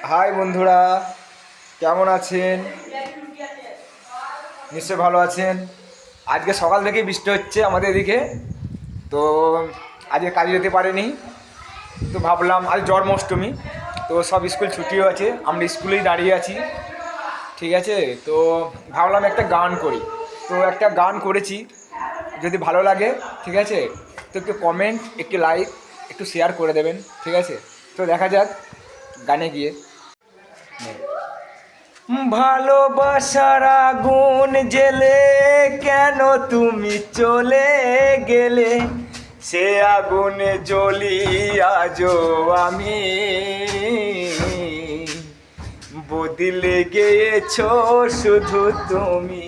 High বন্ধুরা, কেমন আছেন? নিশ্চয়ই ভালো আছেন। আজকে সকাল থেকেই বৃষ্টি হচ্ছে আমাদের এদিকে, তো আজকে কাজে যেতে পারিনি। তো ভাবলাম আজ জন্মাষ্টমী, তো সব স্কুল ছুটিও আছে, আমরা স্কুলেই দাঁড়িয়ে আছি। ঠিক আছে, তো ভাবলাম একটা গান করি। তো একটা গান করেছি, যদি ভালো লাগে ঠিক আছে, তো একটু কমেন্ট, একটু লাইক, একটু শেয়ার করে দেবেন। ঠিক আছে, তো দেখা যাক গানে গিয়ে। ভালোবাসার আগুন জেলে কেন তুমি চলে গেলে, সে আগুনে জ্বলি আজও আমি, বদলে গিয়েছো শুধু তুমি।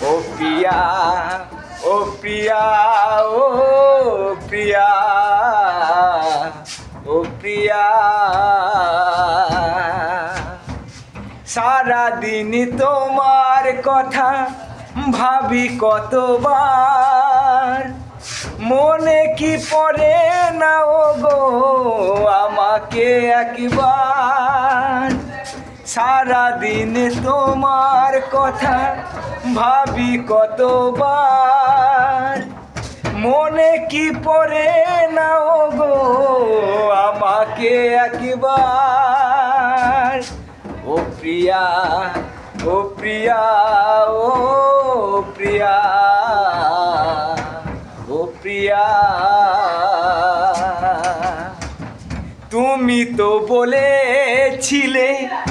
ও প্রিয়া, ও প্রিয়া, ও প্রিয়া, ও প্রিয়া, সারাদিন তোমার কথা ভাবি কতবার, মনে কি পড়ে না ও গো আমাকে একবার। সারাদিন তোমার কথা ভাবি কতবার, মনে কি পড়ে না ও গো আমাকে একবার। ও প্রিয়া, ও প্রিয়া, ও প্রিয়া, ও প্রিয়া, তুমি তো বলেছিলে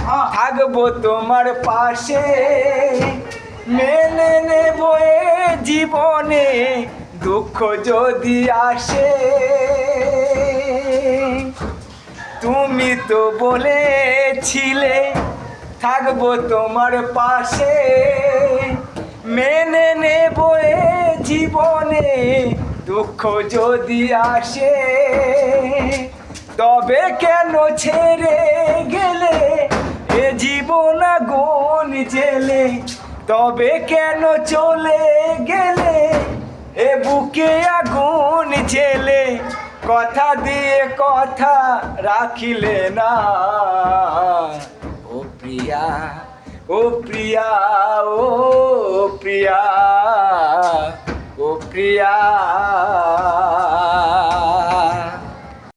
থাকবো তোমার পাশে, মেনে নেব এ জীবনে দুঃখ যদি আসে। তুমি তো বলেছিলে থাকবো তোমার পাশে, মেনে নেব এ জীবনে দুঃখ যদি আসে। তবে কেন ছেড়ে গেলে এ জীবন আগুন জেলে, তবে কেন চলে গেলে এ বুকে আগুন জেলে, কথা দিয়ে কথা রাখিলে না। ও প্রিয়া, ও প্রিয়া, ও প্রিয়া, ও প্রিয়া।